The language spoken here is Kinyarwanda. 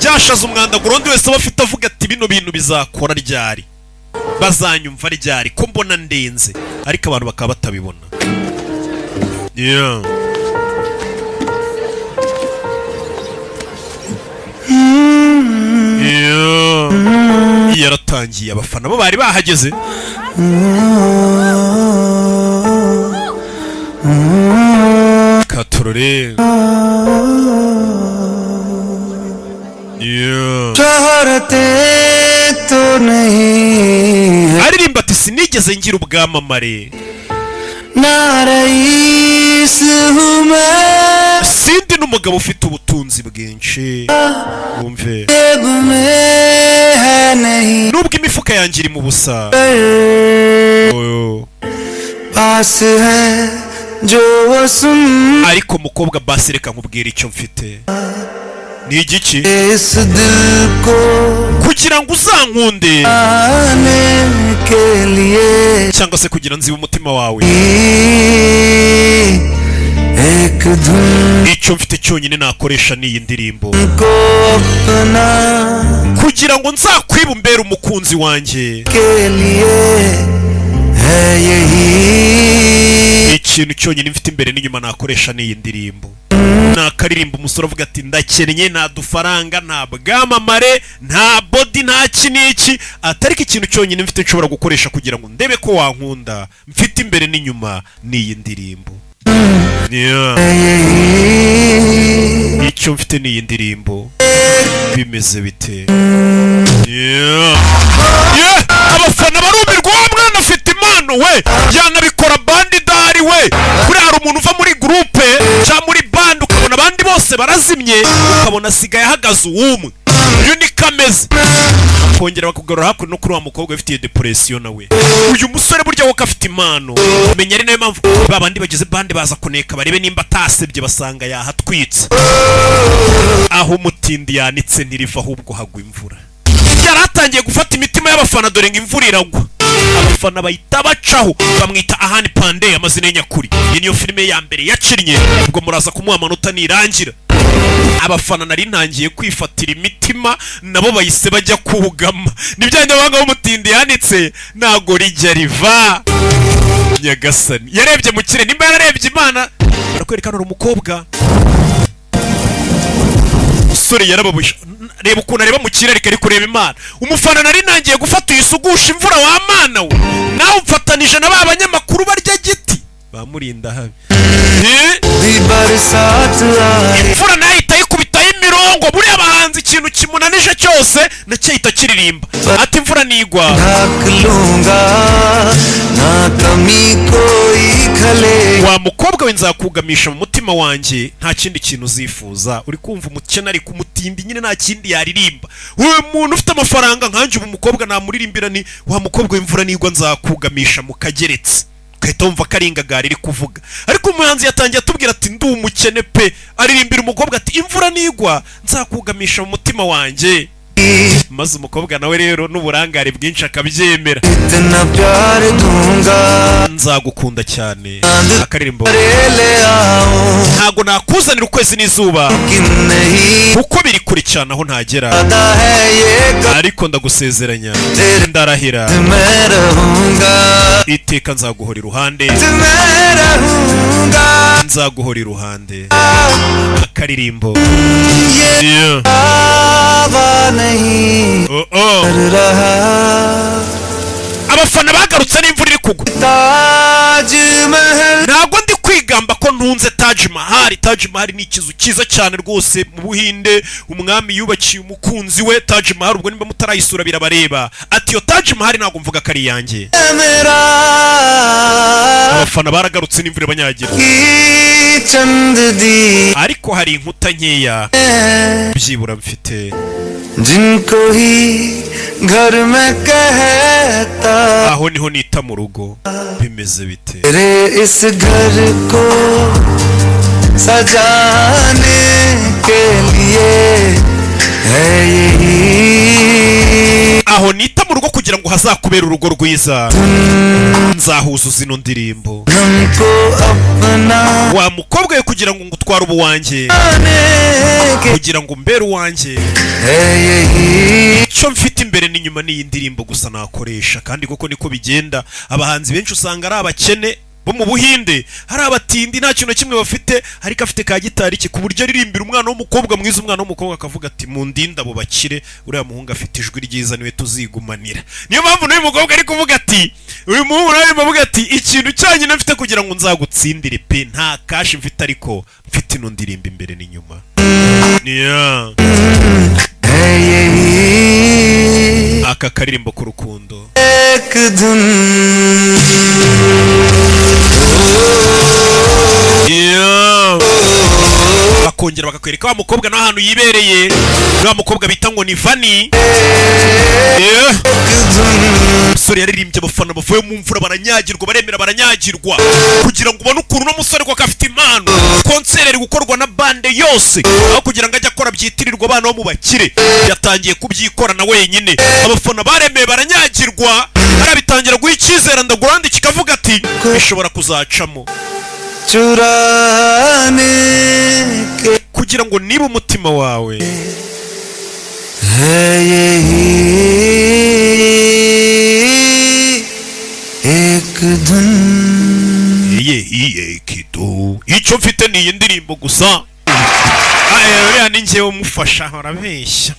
byashaza umwanda gurundi wese bafite avuga ati bino bintu bizakora ryari, bazanyumva ryari ko mbona ndenze, ariko abantu bakaba batabibona. Yaratangiye abafana bo bari bahageze. Katorore aririmba ati sinigeze ngira ubwamamare, sindi n'umugabo ufite ubutunzi bwinshi, wumve nubwo imifuka yanjye iri mu busa, ariko mukobwa basi reka nkubwire icyo mfite. Ni igiki? Kugira ngo uzankunde cyangwa se kugira nzibe umutima wawe, icyo mfite cyonyine nakoresha ni iyi ndirimbo, kugira ngo nzakwibe umbere umukunzi wanjye. Ikintu cyonyine mfite imbere n'inyuma nakoresha ni iyi ndirimbo. Nakaririmba umusore avuga ati ndakennye, nta dufaranga, nta bwamamare, nta body, nta kiniki, atari ikintu cyonyine mfite nshobora gukoresha kugira ngo ndebe ko wankunda, mfite imbere n'inyuma ni iyi ndirimbo. Icyo mfite ni iyi ndirimbo. Bimeze bite? Abafana barumirwa, uwo mwana afite impano we, yanabikora bandi dari we. Kuri hari umuntu uva muri groupe cyangwa muri band ukabona abandi bose barazimye, ukabona asigaye ahagaze uwumwe, uyu ni kameze, kongera bakugarura hakuno no kuri wa mukobwa ufite depression nawe. Uyu musore burya woka afite impano, menya ari nayo mpamvu babandi bagize band baza kuneka barebe nimba atasebye, basanga yahatwitse. Aho umutindi yanitse ntiriva ahubwo hagwa imvura. Yaratangiye gufata imitima y'abafana, dore ngo imvura iragwa. Abafana bahita bacaho, bamwita Ahani Pande, amazina y'nyakuri. Iyi niyo filime ya mbere yacinnye, ubwo muraza kumuha amanota nirangira. Abafana nari ntangiye kwifatira imitima, nabo bahise bajya kuhugama. Nibyanye abanga umutindi yanitse nago rijya riva. Nyagasani yarebye mu kirere, nimba yararebye Imana barakwerekana umukobwa. Musore yarababusha, reba ukuntu areba mu kirere kari kureba Imana. Umufana nari nangiye gufata uyisugusha imvura wa Mana we, nawe umfatanije na ba banyamakuru barya giti bamurinda habi. Imvura nayo itayikubitaho imirongo, buriya abahanzi ikintu kimunanije cyose nacyahita kiririmba ati imvura nigwa. Wa mukobwa we nzakugamisha mu mutima wanjye, nta kindi kintu uzifuza. Uri kumva umukene ari kumutindi nyine, nta kindi yaririmba. Uyu muntu ufite amafaranga nkanjye ubu umukobwa namuririmbira ni wa mukobwa w'imvura nigwa nzakugamisha mu kageretse. Kahita wumva karingagara iri kuvuga, ariko umuhanzi yatangiye atubwira ati ndi umukene pe, aririmbira umukobwa ati imvura nigwa nzakugamisha mu mutima wanjye. Maze umukobwa nawe rero n'uburangare bwinshi akabyemera. Nzagukunda cyane, akaririmbo ntago nakuzanira ukwezi n'izuba kuko biri kuri cyane aho ntagera, ariko ndagusezeranya ndarahira iteka nzaguhora iruhande, nzaguhora iruhande. Akaririmbo abafana bagarutse n'imvura iri kugwa. Ntabwo ndi kwigamba ko ntunze Taj Mahal. Taj Mahal ni ikizu cyiza cyane rwose mu Buhinde, umwami yubakiye umukunzi we. Taj Mahal ubwo nimba mutarayisura birabareba. Ati yo Taj Mahal ntabwo mvuga ko ari yanjye. Abafana baragarutse n'imvura banyagira, ariko hari inkuta nkeya byibura mfite. Aho niho nita mu rugo. Bimeze bite? Aho nita mu rugo kugira ngo hazakubera urugo rwiza. Nzahuza zino ndirimbo. Wa mukobwa we kugira ngo ngutware ubuwanjye, kugira ngo mbere uwanjye, icyo mfite imbere n'inyuma n'iyi ndirimbo gusa nakoresha. Kandi koko niko bigenda, abahanzi benshi usanga ari abakene bo mu Buhinde, hari abatindi nta kintu kimwe bafite, ariko afite ka gitari cye ku buryo aririmbira umwana w'umukobwa mwiza, umwana w'umukobwa akavuga ati mu ndinda abo bakire, uriya muhungu afite ijwi ryiza niwe tuzigumanira. Niyo mpamvu n'uyu mukobwa ari kuvuga ati, uyu muhungu nawe avuga ati ikintu cyanyine mfite kugira ngo nzagutsindire pe, nta kashi mfite ariko mfite ino ndirimbo imbere n'inyuma. Aka karirimbo k'urukundo. Bakongera bakakwereka wa mukobwa n'ahantu yibereye, wa mukobwa bita ngo ni Vani. Umusore yaririmbye, abafana bavuye mu mvura baranyagirwa, baremera baranyagirwa, kugira ngo ubone ukuntu uno musore ko afite impano. Konseri iri gukorwa na bande yose, aho kugira ngo ajye akora byitirirwa abana bo mu bakire, yatangiye kubyikorana wenyine. Abafana baremeye baranyagirwa, arabitangira guha icyizere Underground kikavuga ati bishobora kuzacamo, kugira ngo niba umutima wawe icyo mfite ni iyi ndirimbo gusa. Uriya ni njyewe umufasha, arabeshya.